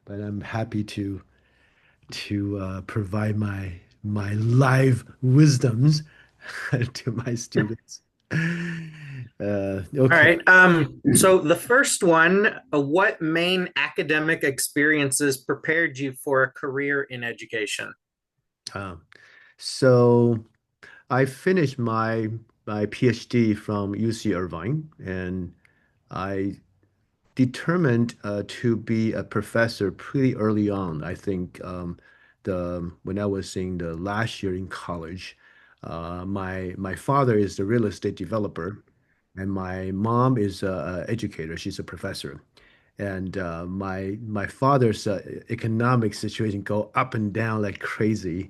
but I'm happy to provide my live wisdoms to my students. All Okay. right. So the first one, what main academic experiences prepared you for a career in education? Um, so I finished my PhD from UC Irvine, and I determined to be a professor pretty early on. I think the when I was in the last year in college, my father is the real estate developer, and my mom is a educator. She's a professor, and my father's economic situation go up and down like crazy.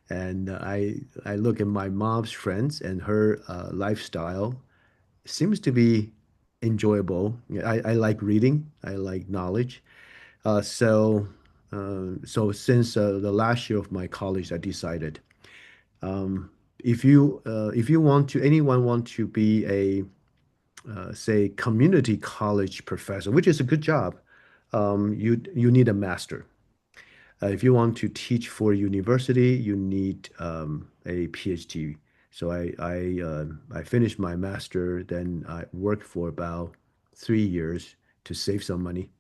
And I look at my mom's friends and her lifestyle seems to be enjoyable. Yeah, I like reading. I like knowledge. So since the last year of my college, I decided if you want to anyone want to be a say community college professor, which is a good job, you need a master. If you want to teach for university, you need a PhD. So I finished my master, then I worked for about 3 years to save some money,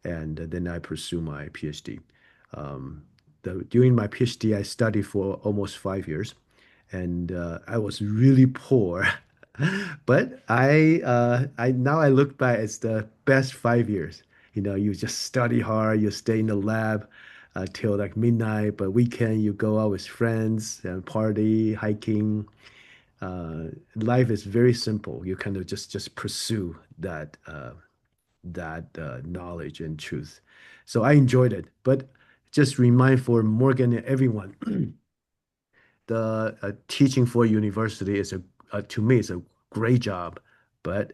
and then I pursue my PhD. Um, During my PhD, I studied for almost 5 years, and I was really poor. But I now I look back, it's the best 5 years. You know, you just study hard, you stay in the lab till like midnight, but weekend you go out with friends and party, hiking. Life is very simple. You kind of just pursue that knowledge and truth. So I enjoyed it. But just remind for Morgan and everyone, the teaching for university is a to me it's a great job, but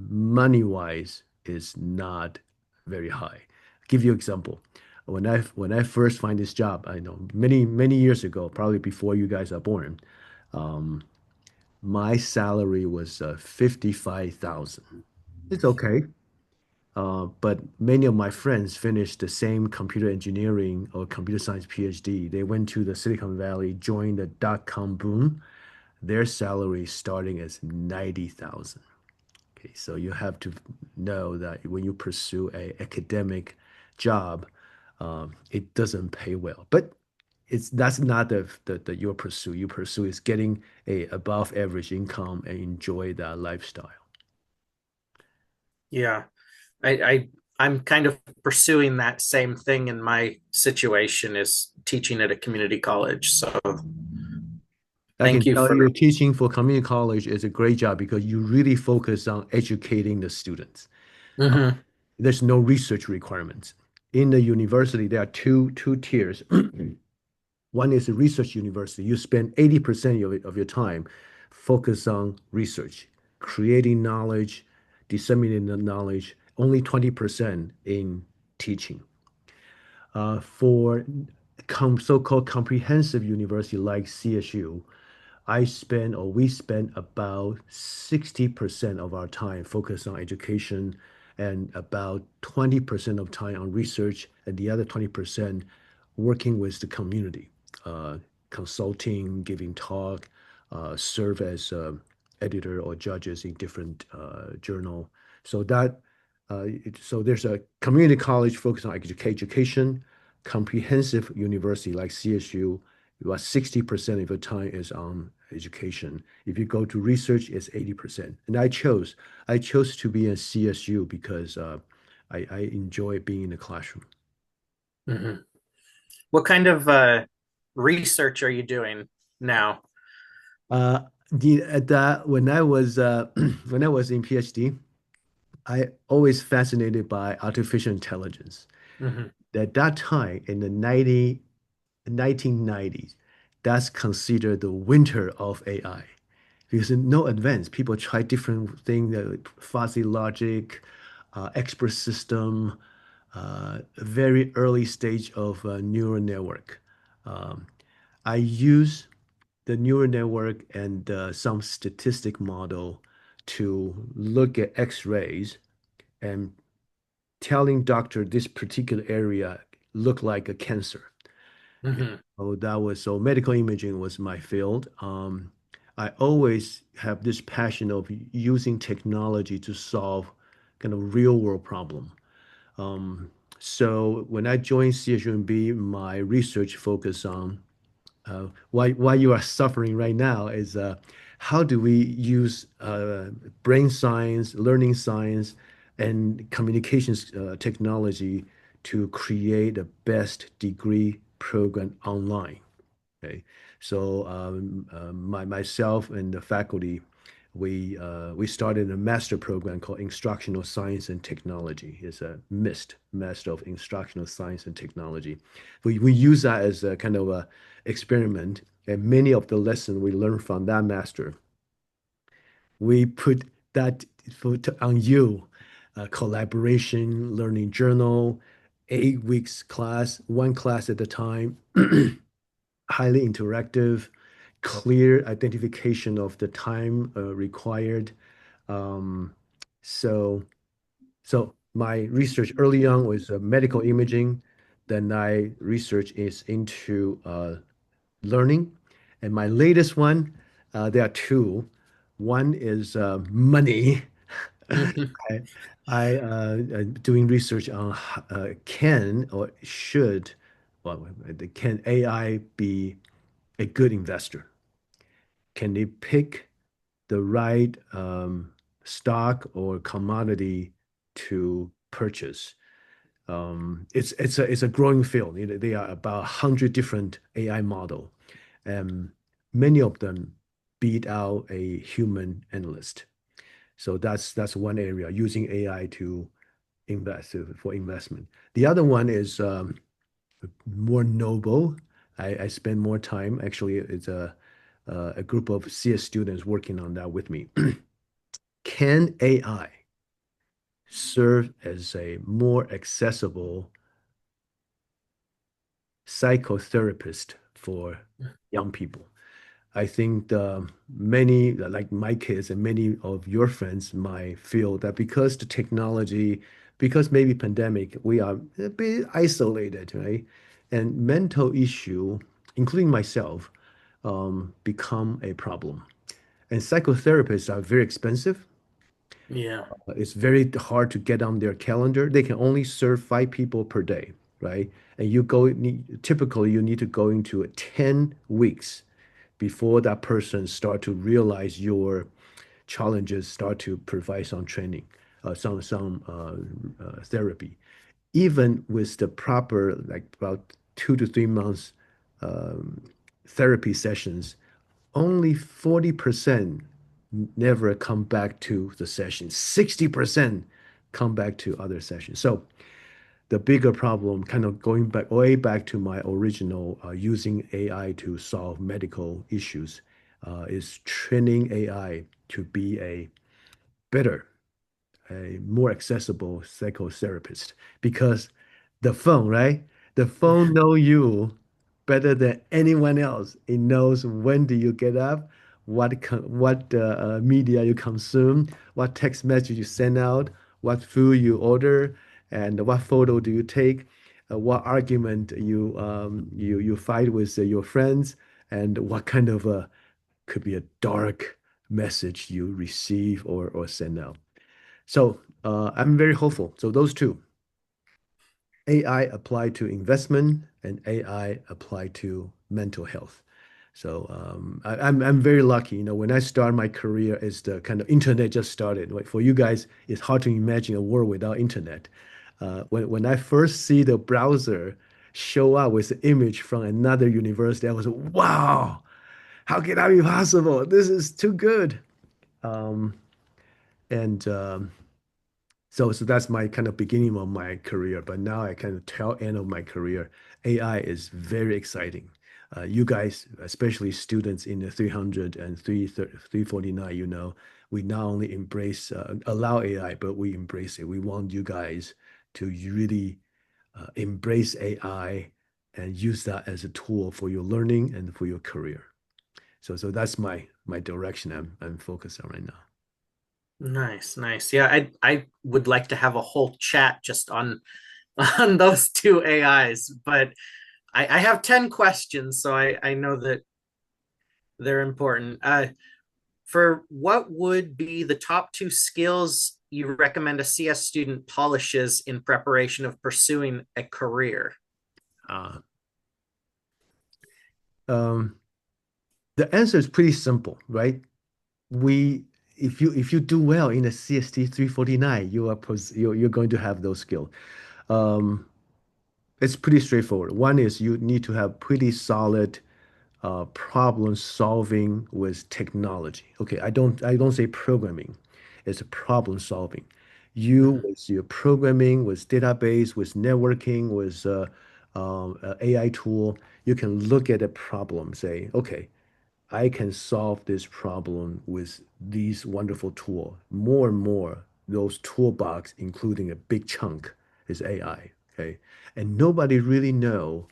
money wise is not very high. Give you example. When I first find this job, I know many years ago, probably before you guys are born, um, my salary was 55,000. It's okay. But many of my friends finished the same computer engineering or computer science PhD. They went to the Silicon Valley, joined the dot-com boom. Their salary starting as 90,000. Okay, so you have to know that when you pursue a academic job, it doesn't pay well. But that's not the your pursue. Your pursue is getting a above average income and enjoy that lifestyle. Yeah, I I'm kind of pursuing that same thing in my situation is teaching at a community college. So I thank can you tell for you teaching for community college is a great job because you really focus on educating the students. Uh, Mhm. there's no research requirements. In the university, there are two tiers. One is a research university. You spend 80% of your time focus on research, creating knowledge, disseminating the knowledge, only 20% in teaching. For so-called comprehensive university like CSU, we spend about 60% of our time focused on education and about 20% of time on research and the other 20% working with the community, uh, consulting, giving talk, serve as editor or judges in different journal. So so there's a community college focused on education, comprehensive university like CSU, about 60% of your time is on education. If you go to research, it's 80%. And I chose to be in CSU because I enjoy being in the classroom. Mhm. What kind of research are you doing now? Uh, the at that when I was when I was in PhD, I always fascinated by artificial intelligence. Mhm. At that time in the 1990s, that's considered the winter of AI. Because no advance. People try different things, fuzzy logic, expert system, very early stage of neural network. Um, I use the neural network and some statistic model to look at X-rays and telling doctor this particular area looked like a cancer. Hmm. Oh, that was so medical imaging was my field. I always have this passion of using technology to solve kind of real world problem. Um, so when I joined CSUMB, my research focused on why you are suffering right now is how do we use brain science, learning science, and communications technology to create the best degree program online. Okay, so myself and the faculty, we started a master program called Instructional Science and Technology. It's a MIST, Master of Instructional Science and Technology. We use that as a kind of a experiment, and many of the lessons we learned from that master, we put that on you, collaboration, learning journal, 8 weeks class, one class at a time. Highly interactive, clear identification of the time required. Um, so, so my research early on was medical imaging. Then I research is into learning, and my latest one, there are two. One is money. Hmm. I, I doing research on can or should, well, can AI be a good investor? Can they pick the right stock or commodity to purchase? It's a growing field. There are about 100 different AI model, and many of them beat out a human analyst. So that's one area using AI to invest for investment. The other one is more noble. I spend more time. Actually, it's a group of CS students working on that with me. Can AI serve as a more accessible psychotherapist for young people? I think many, like my kids and many of your friends, might feel that because the technology, because maybe pandemic, we are a bit isolated, right? And mental issue, including myself, become a problem. And psychotherapists are very expensive. Yeah. It's very hard to get on their calendar. They can only serve 5 people per day, right? And typically you need to go into 10 weeks before that person start to realize your challenges, start to provide some training, some therapy. Even with the proper, like about 2 to 3 months um, therapy sessions, only 40% never come back to the session. 60% come back to other sessions. So the bigger problem, kind of going back way back to my original using AI to solve medical issues, is training AI to be a better, a more accessible psychotherapist because the phone, right? The phone know you better than anyone else. It knows when do you get up, what media you consume, what text message you send out, what food you order, and what photo do you take, what argument you fight with your friends, and what kind of could be a dark message you receive or send out. So I'm very hopeful. So those two, AI applied to investment and AI applied to mental health. So I'm very lucky. When I started my career, it's the kind of internet just started. Right? For you guys, it's hard to imagine a world without internet. When I first see the browser show up with the image from another university, I was wow, how can that be possible? This is too good. Um, and so that's my kind of beginning of my career. But now I kind of tail end of my career. AI is very exciting. You guys, especially students in the 300 and 349, we not only allow AI, but we embrace it. We want you guys to really embrace AI and use that as a tool for your learning and for your career. So that's my direction I'm focused on right now. Nice, nice. Yeah, I would like to have a whole chat just on on those two AIs, but I have 10 questions, so I know that they're important. For what would be the top two skills you recommend a CS student polishes in preparation of pursuing a career? Uh, um, the answer is pretty simple, right? We if you do well in a CST 349, you're going to have those skills. Um, it's pretty straightforward. One is you need to have pretty solid problem solving with technology. Okay, I don't say programming. It's problem solving. You Mhm. with your programming, with database, with networking, with AI tool, you can look at a problem, say, okay, I can solve this problem with these wonderful tool. More and more, those toolbox, including a big chunk, is AI. Okay, and nobody really know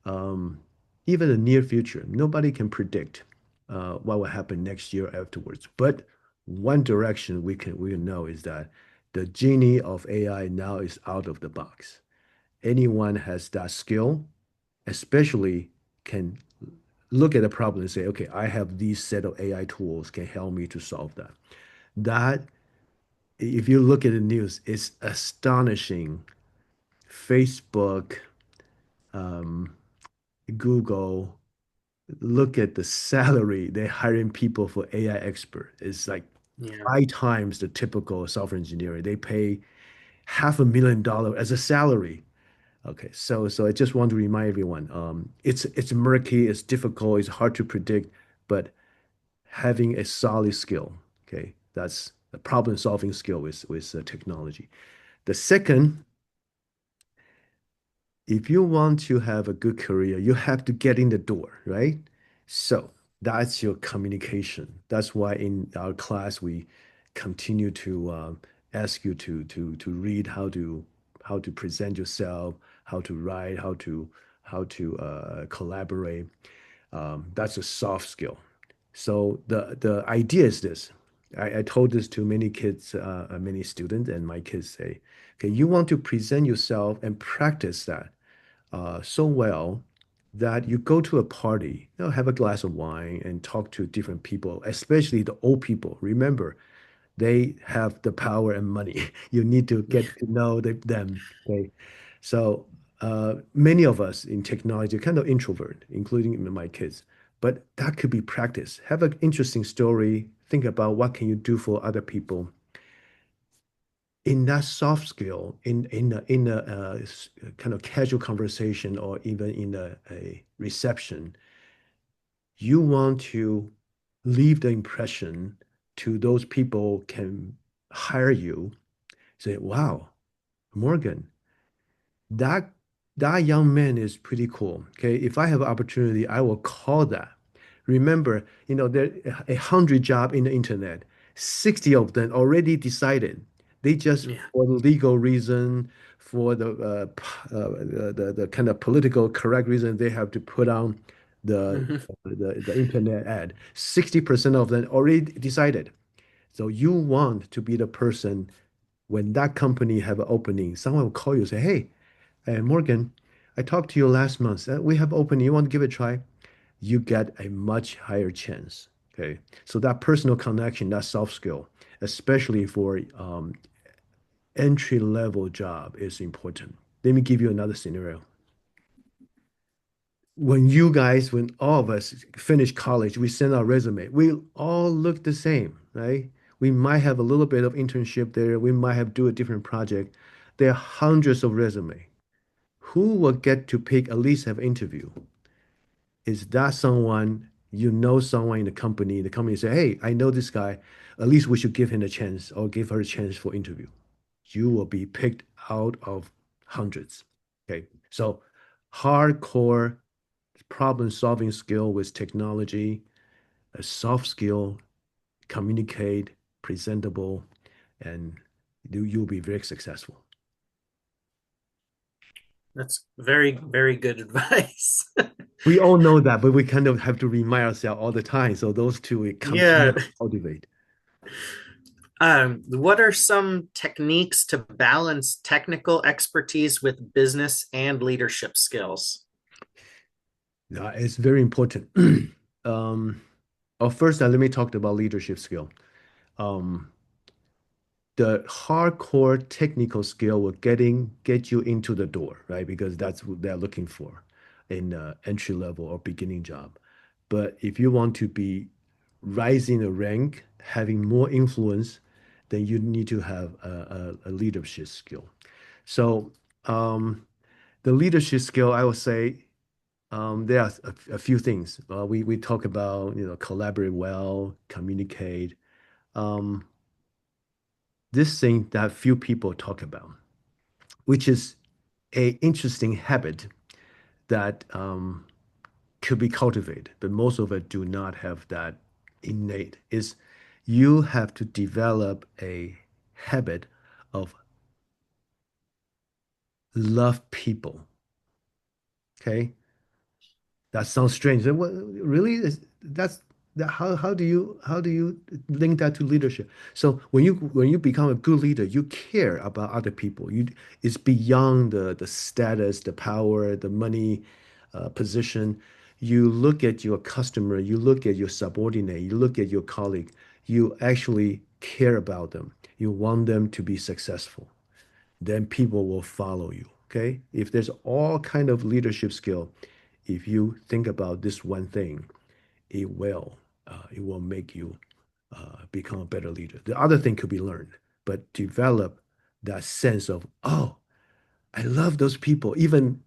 um, even the near future, nobody can predict what will happen next year afterwards. But one direction we can know is that the genie of AI now is out of the box. Anyone has that skill, especially can look at a problem and say, okay, I have these set of AI tools can help me to solve that. That, if you look at the news, it's astonishing. Facebook, um, Google, look at the salary they're hiring people for AI expert. It's like Yeah. 5 times the typical software engineering. They pay $500,000 as a salary. Okay, so I just want to remind everyone, it's murky, it's difficult, it's hard to predict, but having a solid skill, okay, that's a problem solving skill with technology. The second, if you want to have a good career, you have to get in the door, right? So that's your communication. That's why in our class we continue to ask you to read how to present yourself, how to write, how to collaborate. That's a soft skill. So the idea is this. I told this to many kids, many students, and my kids say, okay, you want to present yourself and practice that so well that you go to a party, have a glass of wine and talk to different people, especially the old people. Remember, they have the power and money. You need to get to know them. Okay. So many of us in technology are kind of introvert, including my kids. But that could be practice. Have an interesting story. Think about what can you do for other people in that soft skill, in a kind of casual conversation or even in a reception, you want to leave the impression to those people can hire you. Say, wow, Morgan, that that young man is pretty cool. Okay, if I have an opportunity, I will call that. Remember, there 100 job in the internet, 60 of them already decided. They just Yeah. for legal reason, for the kind of political correct reason, they have to put on the Mhm. the internet ad. 60% of them already decided. So you want to be the person when that company have an opening, someone will call you and say, hey, Morgan, I talked to you last month. We have opening. You want to give it a try? You get a much higher chance. Okay. So that personal connection, that soft skill, especially for entry level job is important. Let me give you another scenario. When all of us finish college, we send our resume. We all look the same, right? We might have a little bit of internship there. We might have do a different project. There are hundreds of resume. Who will get to pick at least have interview? Is that someone someone in the company say, hey, I know this guy, at least we should give him a chance or give her a chance for interview. You will be picked out of hundreds. Okay. So hardcore problem solving skill with technology, a soft skill, communicate, presentable, and you'll be very successful. That's very, very good advice. We all know that, but we kind of have to remind ourselves all the time. So those two we continue Yeah. to cultivate. What are some techniques to balance technical expertise with business and leadership skills? It's very important. Um, first, let me talk about leadership skill. Um, the hardcore technical skill will get you into the door, right? Because that's what they're looking for in entry level or beginning job. But if you want to be rising the rank, having more influence, then you need to have a leadership skill. So the leadership skill, I would say, there are a few things. We talk about, collaborate well, communicate. Um, this thing that few people talk about, which is a interesting habit that could be cultivated, but most of it do not have that innate, is you have to develop a habit of love people. Okay. That sounds strange. What, really? That's that, how do you link that to leadership? So when you become a good leader, you care about other people. It's beyond the status, the power, the money, position. You look at your customer, you look at your subordinate, you look at your colleague. You actually care about them. You want them to be successful. Then people will follow you. Okay? If there's all kind of leadership skill, if you think about this one thing, it will make you become a better leader. The other thing could be learned, but develop that sense of, oh, I love those people, even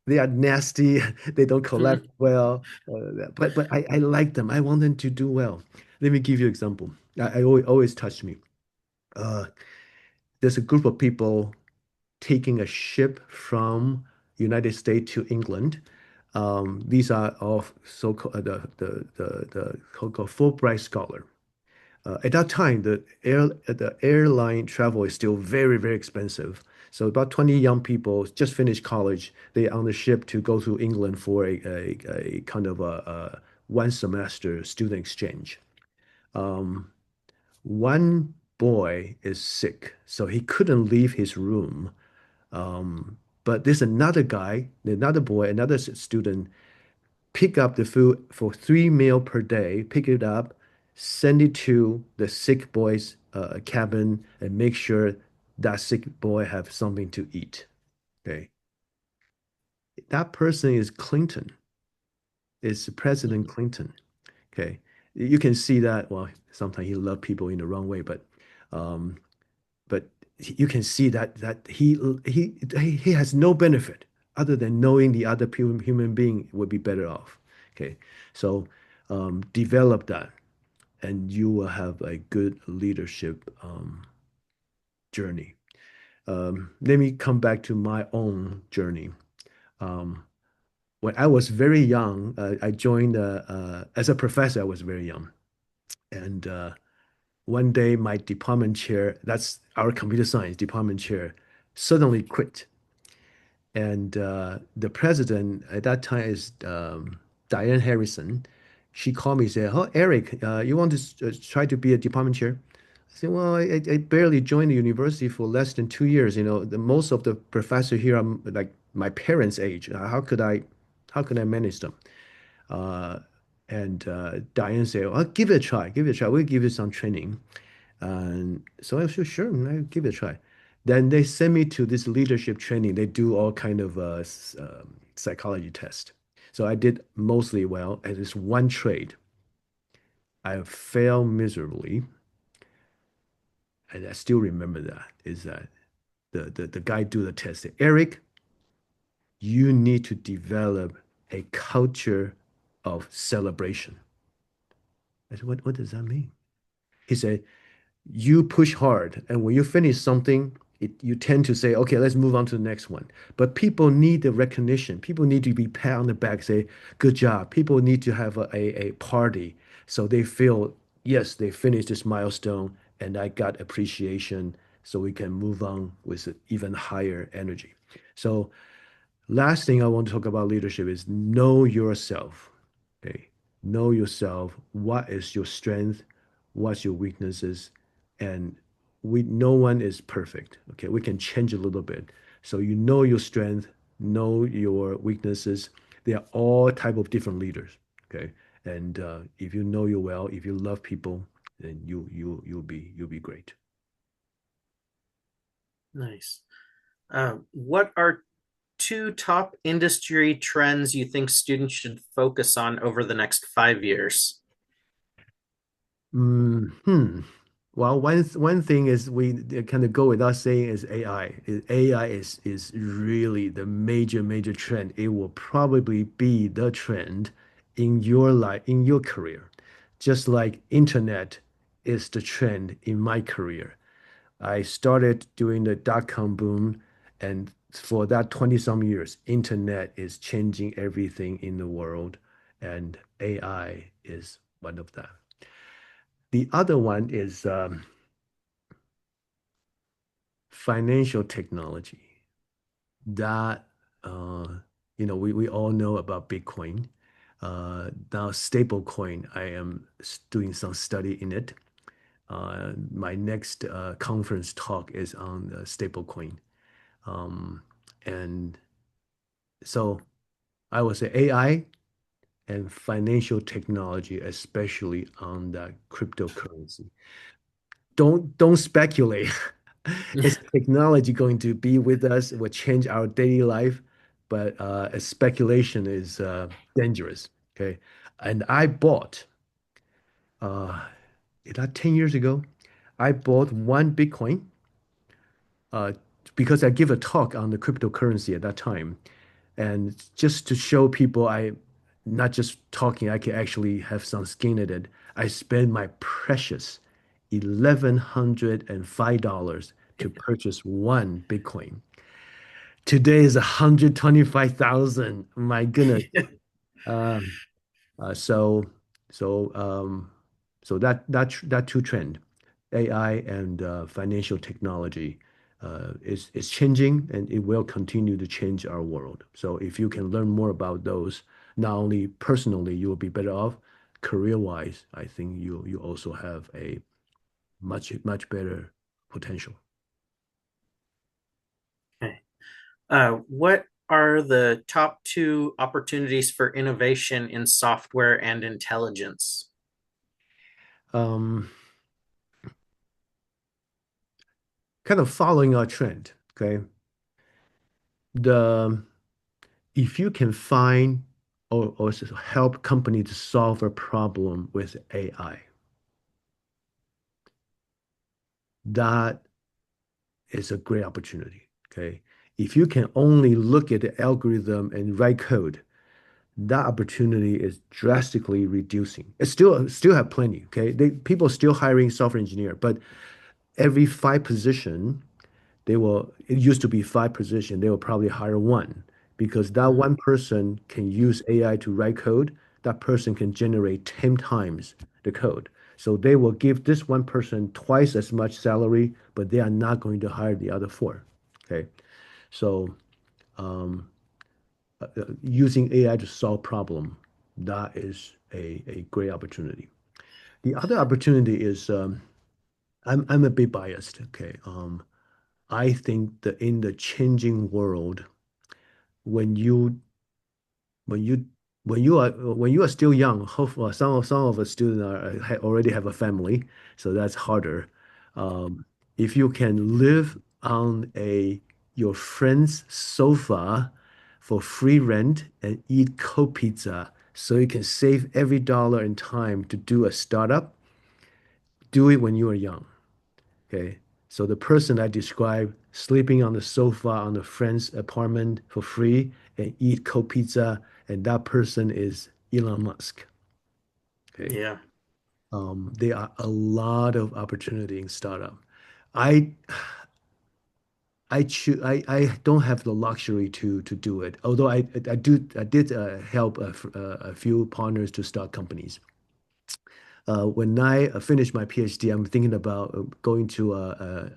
they are nasty, they don't collaborate well, but I like them. I want them to do well. Let me give you an example. I always touched me. Uh, there's a group of people taking a ship from United States to England. These are all so-called the so-called Fulbright scholar. At that time, the airline travel is still very, very expensive. So about 20 young people just finished college. They on the ship to go to England for a kind of a one semester student exchange. Um, One boy is sick, so he couldn't leave his room. But there's another guy, another boy, another student pick up the food for 3 meal per day, pick it up, send it to the sick boy's cabin, and make sure that sick boy have something to eat. Okay, that person is Clinton. Is President Clinton. Okay, you can see that. Well, sometimes he loved people in the wrong way, um, but you can see that he has no benefit other than knowing the other human being would be better off. Okay, so develop that, and you will have a good leadership journey. Let me come back to my own journey. Um, when I was very young, I joined as a professor. I was very young, and one day my department chair, that's our computer science department chair, suddenly quit. And the president at that time is Diane Harrison. She called me and said, "Oh, Eric, you want to try to be a department chair?" I said, "Well, I barely joined the university for less than 2 years. Most of the professors here are like my parents' age. How could I manage them?" Uh, and Diane said, "Well, give it a try. Give it a try. We'll give you some training." And so I said, "Sure, I'll give it a try." Then they send me to this leadership training. They do all kind of psychology test. So I did mostly well at this one trade. I failed miserably, and I still remember that. Is that the guy do the test said, Eric, you need to develop a culture of celebration. I said, what does that mean? He said, you push hard, and when you finish something, you tend to say, okay, let's move on to the next one. But people need the recognition. People need to be pat on the back, say, good job. People need to have a party so they feel, yes, they finished this milestone and I got appreciation so we can move on with even higher energy. So last thing I want to talk about leadership is know yourself. Okay. Know yourself. What is your strength? What's your weaknesses? and no one is perfect. Okay, we can change a little bit. So you know your strength, know your weaknesses. They are all type of different leaders. Okay, and if you know you well, if you love people, then you'll be great. Nice. What are two top industry trends you think students should focus on over the next 5 years? Hmm. Well, one thing is we kind of go without saying is AI. AI is really the major trend. It will probably be the trend in your life, in your career, just like internet is the trend in my career. I started doing the dot-com boom, and for that 20 some years, internet is changing everything in the world, and AI is one of them. The other one is financial technology. That we all know about Bitcoin. Now stablecoin, I am doing some study in it. My next conference talk is on stablecoin. Um, and so I would say AI and financial technology, especially on the cryptocurrency. Don't speculate. Is technology going to be with us? It will change our daily life, but speculation is dangerous. Okay, and I bought uh, is that 10 years ago? I bought one Bitcoin uh, because I give a talk on the cryptocurrency at that time, and just to show people I not just talking, I can actually have some skin in it. I spent my precious $1,105 to purchase one Bitcoin. Today is 125,000. My goodness. Um, uh, so so that two trend, AI and financial technology, is changing and it will continue to change our world. So if you can learn more about those, not only personally you will be better off, career-wise, I think you also have a much better potential. Okay. What are the top two opportunities for innovation in software and intelligence? Um, Kind of following our trend, okay? The If you can find or help company to solve a problem with AI, that is a great opportunity. Okay. If you can only look at the algorithm and write code, that opportunity is drastically reducing. It still have plenty. Okay. People still hiring software engineer, but every five position it used to be five position, they will probably hire one because that Mhm. one person can use AI to write code. That person can generate 10 times the code. So they will give this one person twice as much salary, but they are not going to hire the other four. Okay. So using AI to solve problem, that is a great opportunity. The other opportunity is I'm a bit biased. Okay. I think that in the changing world, when you when you when you are still young, some of us students already have a family, so that's harder. Um, if you can live on a your friend's sofa for free rent and eat cold pizza, so you can save every dollar and time to do a startup, do it when you are young. Okay. So the person I described sleeping on the sofa on a friend's apartment for free and eat cold pizza, and that person is Elon Musk. Okay. Yeah. There are a lot of opportunity in startup. I I don't have the luxury to do it. Although I did help a few partners to start companies. When I finish my PhD, I'm thinking about going to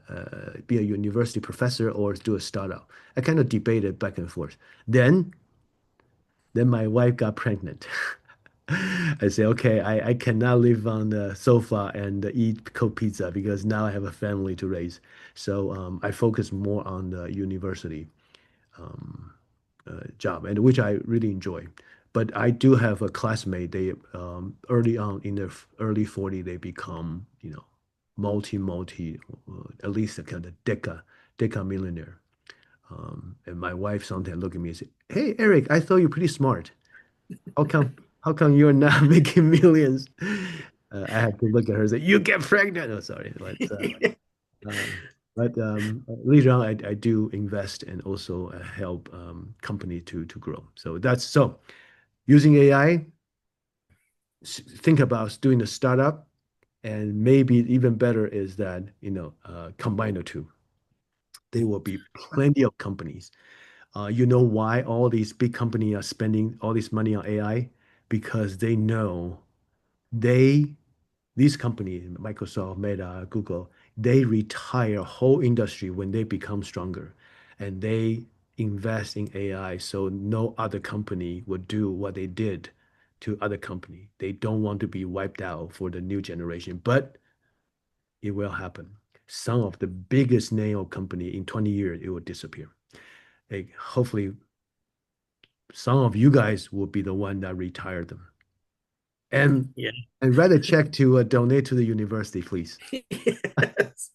be a university professor or do a startup. I kind of debated back and forth. Then my wife got pregnant. I say, okay, I cannot live on the sofa and eat cold pizza because now I have a family to raise. So I focus more on the university um, job, and which I really enjoy. But I do have a classmate. They early on in their early 40, they become, multi, at least a kind of deca millionaire. And my wife sometimes look at me and say, "Hey, Eric, I thought you're pretty smart. How come you're not making millions?" I have to look at her and say, "You get pregnant." Oh, sorry, um, but later on, I do invest and also help company to grow. So that's so using AI. Think about doing a startup, and maybe even better is that combine the two. There will be plenty of companies. You know why all these big companies are spending all this money on AI? Because they know they these companies, Microsoft, Meta, Google, they retire whole industry when they become stronger, and they invest in AI so no other company would do what they did to other company. They don't want to be wiped out for the new generation, but it will happen. Some of the biggest name of company in 20 years, it will disappear. Like, hopefully, some of you guys will be the one that retire them. And Yeah. and write a check to donate to the university, please. Yes.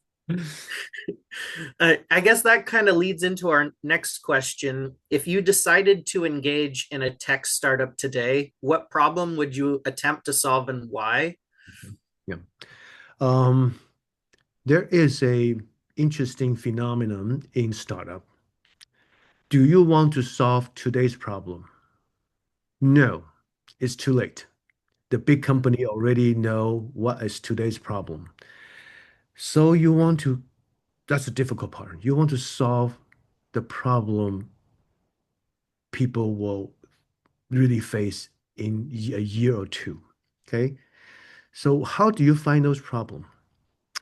I guess that kind of leads into our next question. If you decided to engage in a tech startup today, what problem would you attempt to solve and why? Yeah. Um, there is a interesting phenomenon in startup. Do you want to solve today's problem? No, it's too late. The big company already know what is today's problem. So that's the difficult part. You want to solve the problem people will really face in a year or two. Okay. So how do you find those problems?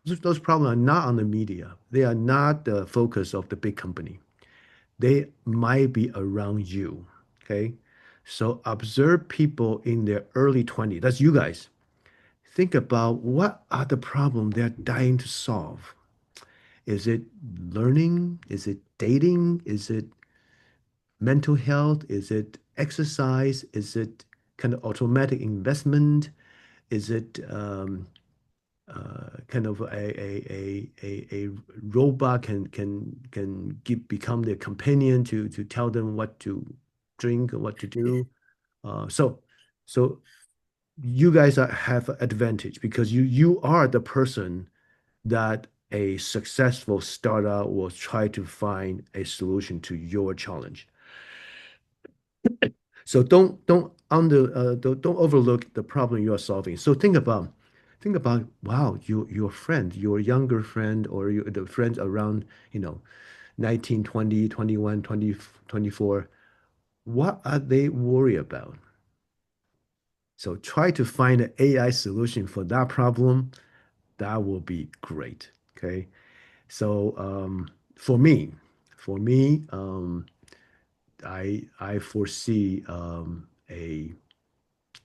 Those problems are not on the media. They are not the focus of the big company. They might be around you. Okay. So observe people in their early 20s. That's you guys. Think about what are the problems they're dying to solve. Is it learning? Is it dating? Is it mental health? Is it exercise? Is it kind of automatic investment? Is it kind of a robot become their companion to tell them what to drink and what to do. So you guys have advantage because you are the person that a successful startup will try to find a solution to your challenge. So don't overlook the problem you are solving. So think about wow, your friend, your younger friend, or the friends around, 19, 20, 21, 20, 24. What are they worried about? So try to find an AI solution for that problem. That will be great. Okay. So for me, I foresee a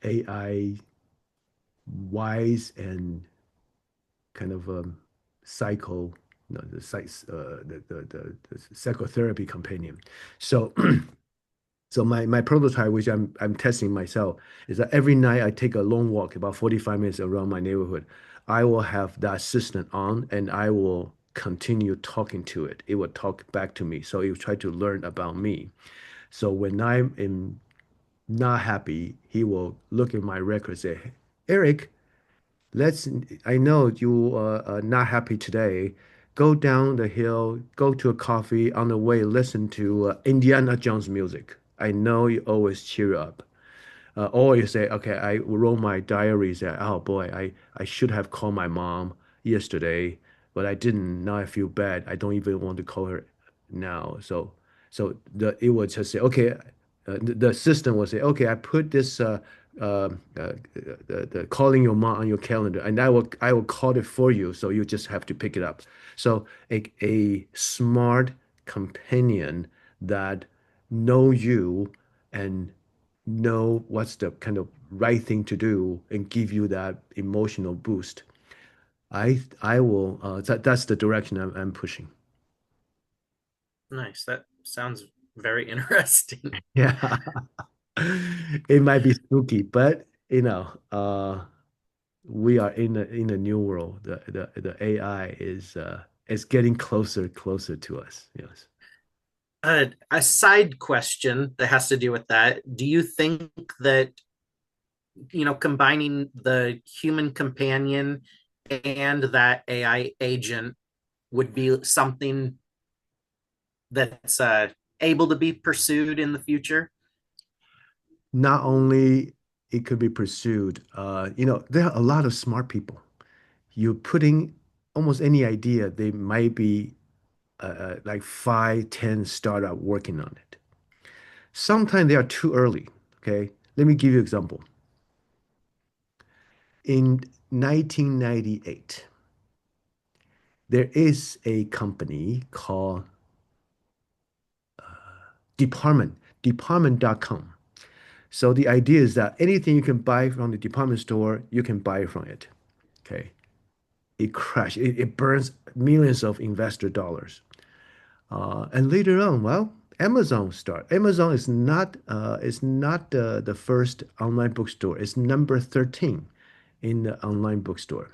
AI wise and kind of psycho, the psychotherapy companion. So so my prototype, which I'm testing myself, is that every night I take a long walk, about 45 minutes around my neighborhood. I will have that assistant on, and I will continue talking to it. It will talk back to me. So it will try to learn about me. So when I'm not happy, he will look at my record and say, Eric, I know you are not happy today. Go down the hill, go to a coffee on the way, listen to Indiana Jones music. I know you always cheer up. Or you say, okay, I wrote my diary that, oh boy, I should have called my mom yesterday, but I didn't. Now I feel bad. I don't even want to call her now. It would just say, okay, the system will say, okay, I put this uh, uh, the calling your mom on your calendar, and I will call it for you. So you just have to pick it up. So a smart companion that know you and know what's the kind of right thing to do and give you that emotional boost. I will that's the direction I'm pushing. Nice. That sounds very interesting. Yeah. It might be spooky, but we are in a new world. The AI is getting closer to us. Yes. A side question that has to do with that. Do you think that, combining the human companion and that AI agent would be something that's able to be pursued in the future? Not only it could be pursued, there are a lot of smart people. You're putting almost any idea, they might be like 5, 10 startup working on it. Sometimes they are too early. Okay. Let me give you an example. In 1998, there is a company called department.com. So the idea is that anything you can buy from the department store, you can buy from it. Okay. It crashed. It burns millions of investor dollars. And later on, well, Amazon start. Amazon is not the first online bookstore. It's number 13 in the online bookstore.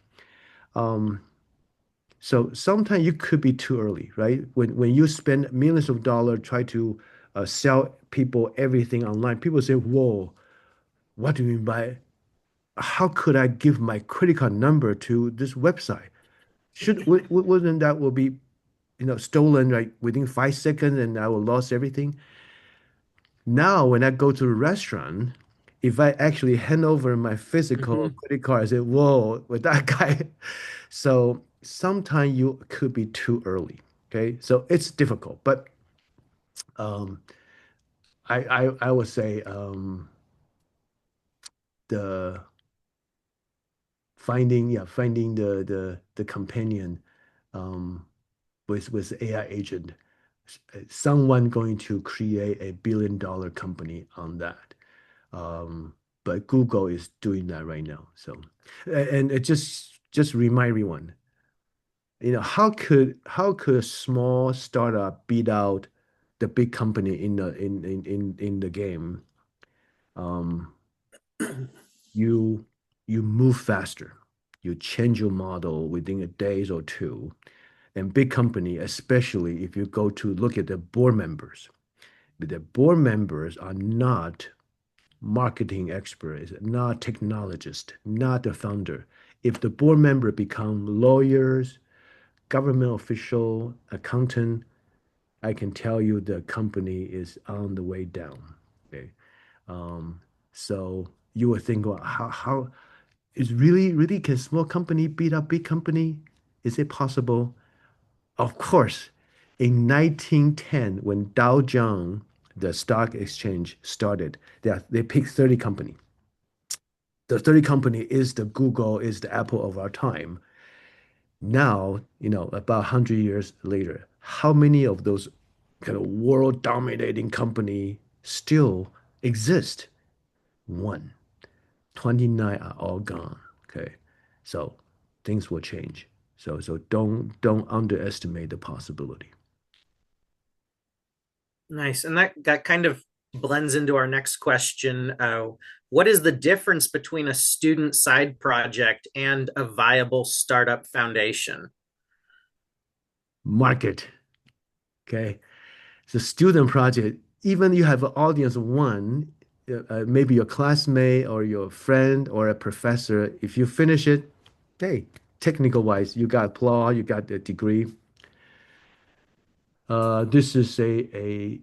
Um, so sometimes you could be too early, right? When you spend millions of dollars try to sell people everything online, people say, "Whoa, what do you mean by how could I give my credit card number to this website? Wouldn't that will be stolen like within 5 seconds and I will lose everything?" Now, when I go to a restaurant, if I actually hand over my physical Mm-hmm. credit card, I say, "Whoa, with that guy." So sometimes you could be too early. Okay, so it's difficult, but um, I would say the finding the companion um, with AI agent, someone going to create a $1 billion company on that. Um, but Google is doing that right now. So, and it just remind everyone, how could a small startup beat out the big company in the game? Um, you you move faster, you change your model within a days or two, and big company, especially if you go to look at the board members, the board members are not marketing experts, not technologists, not the founder. If the board member become lawyers, government official, accountant, I can tell you the company is on the way down. Okay. Um, so you would think, well, how is really can small company beat up big company? Is it possible? Of course. In 1910, when Dow Jones, the stock exchange started, they picked 30 company. The 30 company is the Google, is the Apple of our time. Now, about 100 years later, how many of those kind of world dominating company still exist? One. 29 are all gone. Okay. So things will change. So don't underestimate the possibility. Nice. And that kind of blends into our next question. What is the difference between a student side project and a viable startup foundation? Market. Okay. The student project, even you have an audience of one, maybe your classmate or your friend or a professor, if you finish it, hey, technical wise, you got applause, you got the degree. This is a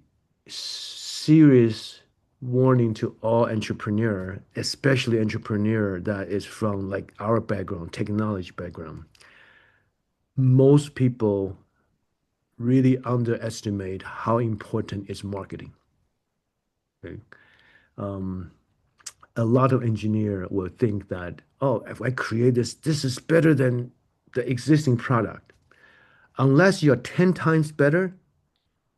serious warning to all entrepreneur, especially entrepreneur that is from like our background, technology background. Most people really underestimate how important is marketing. Okay? Um, a lot of engineer will think that, oh, if I create this, this is better than the existing product. Unless you're 10 times better,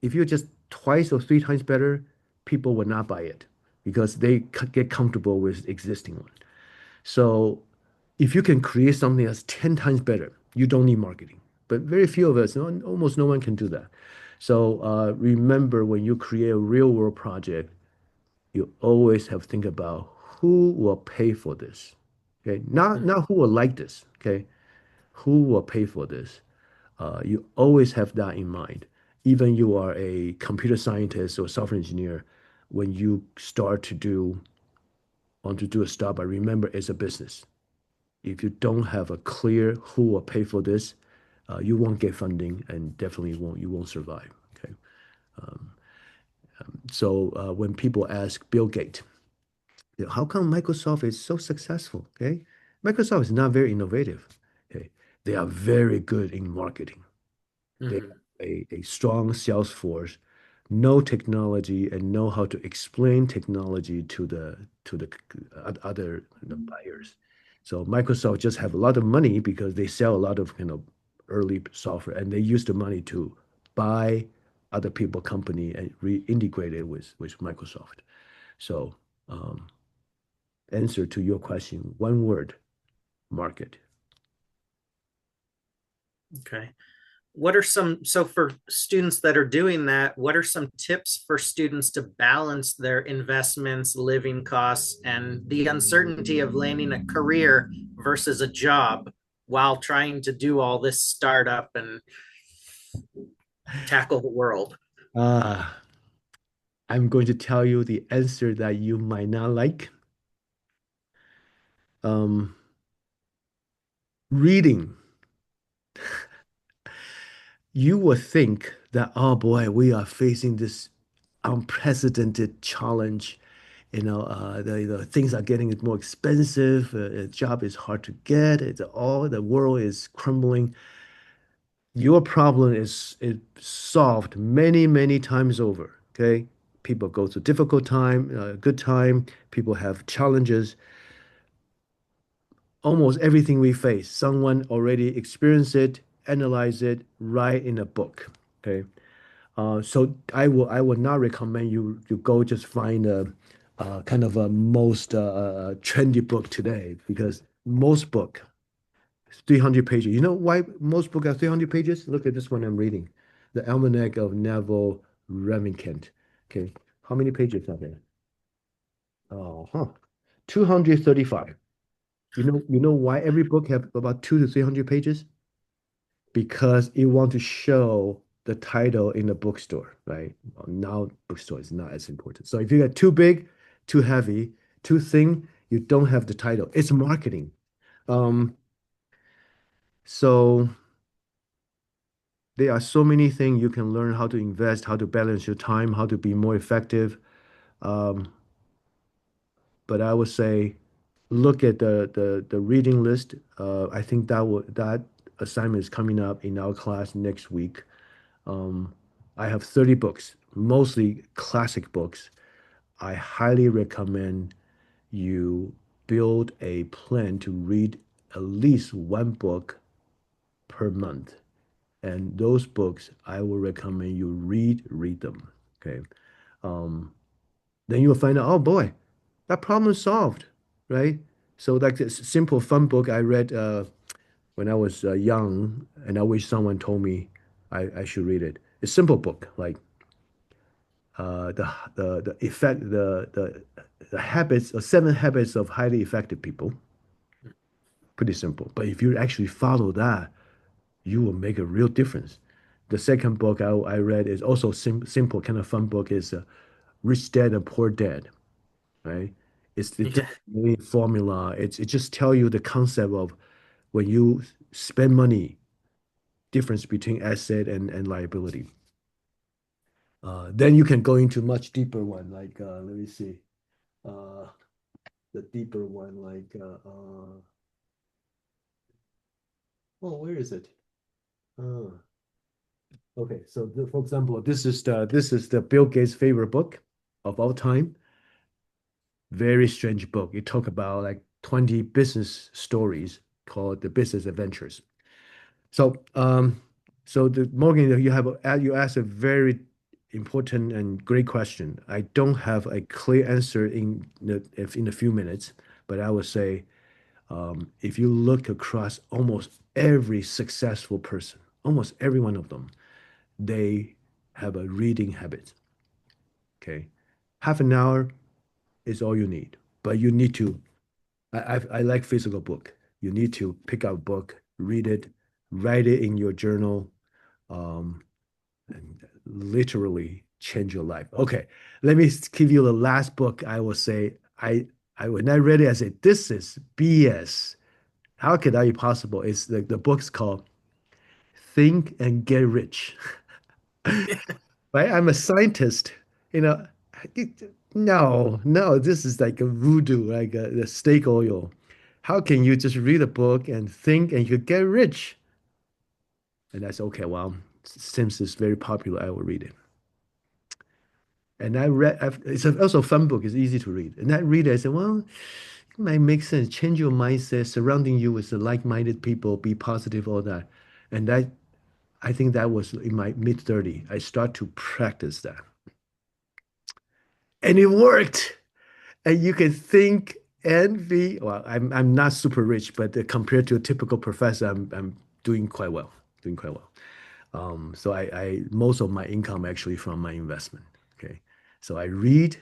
if you're just twice or 3 times better, people will not buy it. because they get comfortable with existing one. So if you can create something that's 10 times better, you don't need marketing. But very few of us, almost no one can do that. So remember, when you create a real world project, you always have to think about who will pay for this. Okay, not who will like this. Okay, who will pay for this? You always have that in mind. Even you are a computer scientist or software engineer, when you start to want to do a startup, remember it's a business. If you don't have a clear who will pay for this, you won't get funding and definitely you won't survive. Okay. So when people ask Bill Gates, how come Microsoft is so successful? Okay. Microsoft is not very innovative. Okay. They are very good in marketing. They have Mhm. a strong sales force, know technology and know how to explain technology to the other buyers. So Microsoft just have a lot of money because they sell a lot of early software, and they use the money to buy other people company and reintegrate it with Microsoft. So um, answer to your question, one word: market. Okay. What are some, so for students that are doing that, what are some tips for students to balance their investments, living costs, and the uncertainty of landing a career versus a job while trying to do all this startup and tackle the world? Ah, I'm going to tell you the answer that you might not like. Um, reading. You would think that, oh boy, we are facing this unprecedented challenge. The things are getting more expensive. A job is hard to get. The world is crumbling. Your problem is solved many, many times over. Okay, people go through difficult time, good time. People have challenges. Almost everything we face, someone already experienced it, analyze it, write in a book. Okay. So I would not recommend you go just find a kind of a most trendy book today, because most book is 300 pages. You know why most book are 300 pages? Look at this one I'm reading, The Almanac of Neville Remington. Okay, how many pages are there? Oh, huh, 235. You know why every book have about 200 to 300 pages? Because you want to show the title in the bookstore, right? Well, now bookstore is not as important. So if you get too big, too heavy, too thin, you don't have the title. It's marketing. Um, so there are so many things you can learn: how to invest, how to balance your time, how to be more effective. Um, but I would say look at the reading list. I think that assignment is coming up in our class next week. Um, I have 30 books, mostly classic books. I highly recommend you build a plan to read at least one book per month. And those books, I will recommend you read them. Okay. Um, then you'll find out, oh boy, that problem is solved, right? So like this simple fun book I read when I was young, and I wish someone told me I should read it. It's a simple book, like the effect the habits or 7 habits of highly effective people. Pretty simple, but if you actually follow that, you will make a real difference. The second book I read is also simple, kind of fun book, is Rich Dad and Poor Dad, right? It Yeah. doesn't really formula. It just tell you the concept of when you spend money, difference between asset and liability. Then you can go into much deeper one, like let me see. Uh, the deeper one, like oh, where is it? Uh, okay, so for example, this is the Bill Gates' favorite book of all time. Very strange book. It talk about like 20 business stories called the Business Adventures. So the Morgan, you asked a very important and great question. I don't have a clear answer in a few minutes, but I would say if you look across almost every successful person, almost every one of them, they have a reading habit. Okay, half an hour is all you need, but you need to. I like physical book. You need to pick up a book, read it, write it in your journal, um, and literally change your life. Okay, let me give you the last book. I will say I when I read it, I said this is BS. How could that be possible? It's the book's called Think and Get Rich. Right? I'm a scientist. You know, no, this is like a voodoo, like the snake oil. How can you just read a book and think and you could get rich? And I said, okay, well, since it's very popular, I will read it. And it's also a fun book. It's easy to read. And I read it. I said, well, it might make sense. Change your mindset, surrounding you with the like-minded people, be positive, all that. And I think that was in my mid 30. I start to practice that. And it worked. And you can think and be, well, I'm not super rich, but compared to a typical professor, I'm doing quite well, doing quite well. So I most of my income actually from my investment. Okay. So I read,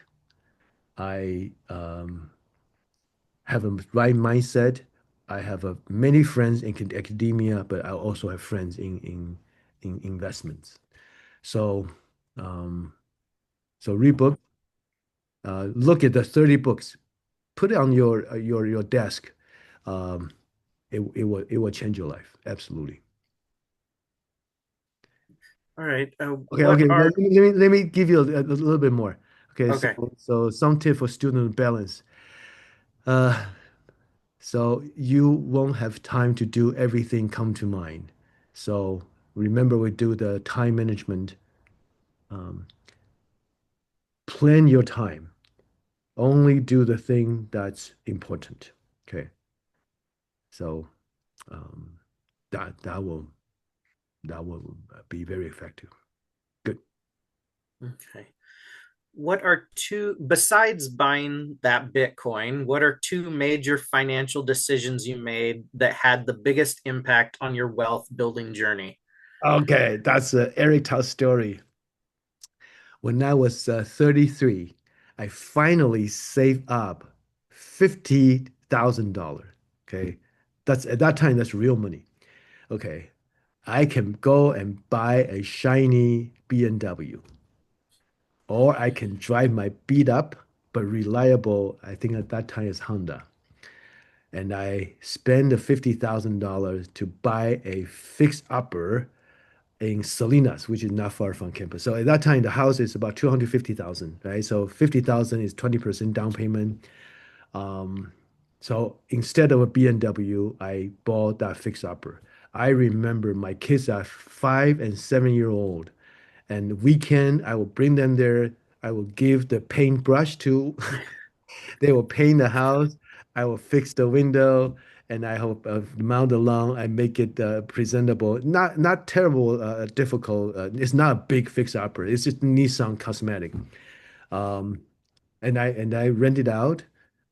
I have a right mindset. I have many friends in academia, but I also have friends in investments. So um, so read book, look at the 30 books, put it on your desk. Um, it will change your life. Absolutely. All right. Okay, What are let me give you a little bit more. Okay, okay? so some tip for student balance. Uh, so you won't have time to do everything come to mind. So remember, we do the time management. Um, plan your time. Only do the thing that's important. Okay, so um, that that will be very effective. Good. Okay. What are two, besides buying that Bitcoin, what are two major financial decisions you made that had the biggest impact on your wealth building journey? Okay, that's Eric Tao's story. When I was 33, I finally saved up $50,000. Okay. That's at that time, that's real money. Okay. I can go and buy a shiny BMW, or I can drive my beat up but reliable, I think at that time is Honda. And I spend the $50,000 to buy a fixed upper in Salinas, which is not far from campus. So at that time, the house is about 250,000, right? So 50,000 is 20% down payment. Um, so instead of a BMW, I bought that fixer upper. I remember my kids are 5 and 7 year old, and weekend I will bring them there. I will give the paintbrush to they will paint the house. I will fix the window, and I hope mount the lawn and make it presentable. Not terrible, difficult. It's not a big fixer upper. It's just Nissan cosmetic. Um, and I rent it out.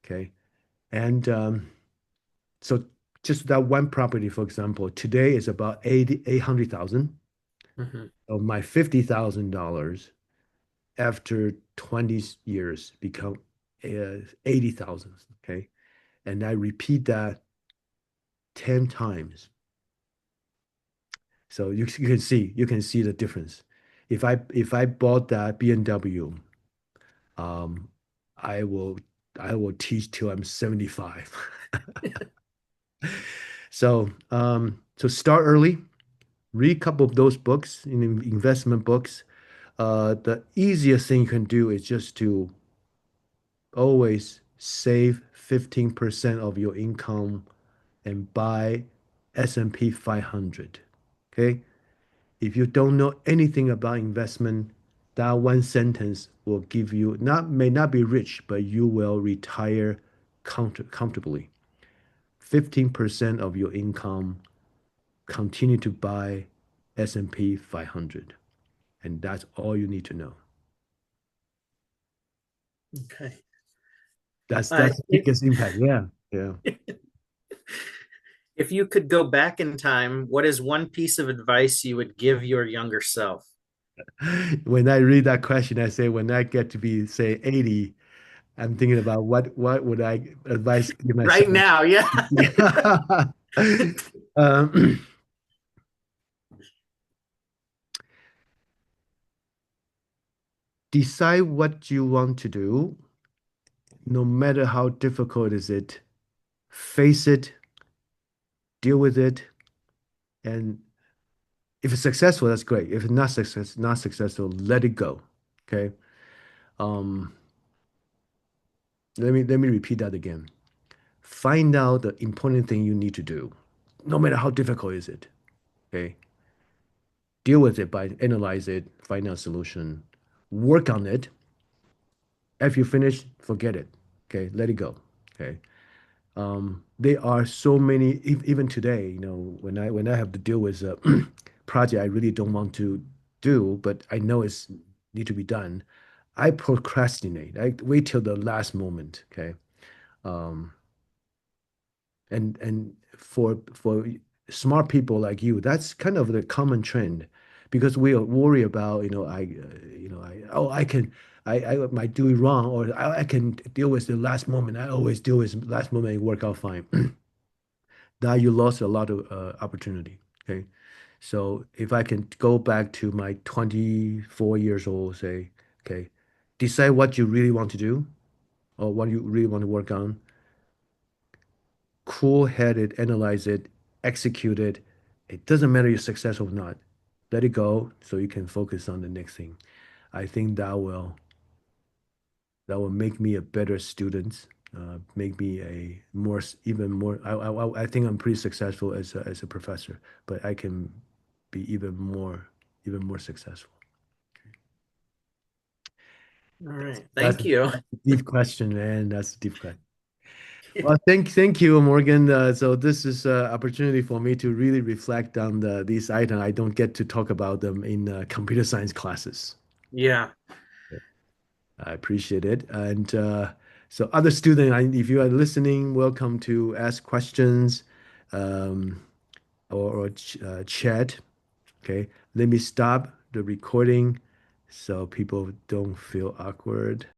Okay, and so just that one property, for example, today is about 800,000. Mhm. So my $50,000 after 20 years become 80,000. Okay. And I repeat that 10 times. So you can see the difference. If I bought that BMW, um, I will I will teach till I'm 75. So start early, read a couple of those books, investment books. The easiest thing you can do is just to always save 15% of your income and buy S&P 500. Okay? If you don't know anything about investment, that one sentence will give you not may not be rich, but you will retire comfortably. 15% of your income, continue to buy S&P 500. And that's all you need to know. Okay. That's the If biggest impact. Yeah. Yeah. if you could go back in time, what is one piece of advice you would give your younger self? When I read that question, I say, when I get to be, say, 80, I'm thinking about what would I advise give Right myself? now, yeah. Yeah. Um, decide what you want to do, no matter how difficult is it. Face it, deal with it, and if it's successful, that's great. If it's not successful, let it go. Okay. Um, let me repeat that again. Find out the important thing you need to do, no matter how difficult is it. Okay. Deal with it by analyze it, find out a solution, work on it. If you finish, forget it. Okay, let it go. Okay. There are so many, even today, when I have to deal with a project I really don't want to do, but I know it's need to be done, I procrastinate. I wait till the last moment. Okay. Um, and for smart people like you, that's kind of the common trend, because we worry about, I can, I might do it wrong, or I can deal with the last moment. I always deal with last moment and work out fine. That you lost a lot of opportunity. Okay. So if I can go back to my 24 years old, say, okay, decide what you really want to do or what you really want to work on, cool-headed, analyze it, execute it. It doesn't matter you're successful or not. Let it go so you can focus on the next thing. I think that will make me a better student, make me a more even more. I think I'm pretty successful as a professor, but I can be even more successful. All right. That's Thank a you. deep question, man. That's a deep question. Well, thank you, Morgan. So this is an opportunity for me to really reflect on these items. I don't get to talk about them in computer science classes. Yeah. I appreciate it. And so other students, if you are listening, welcome to ask questions, um, or chat. Okay, let me stop the recording so people don't feel awkward.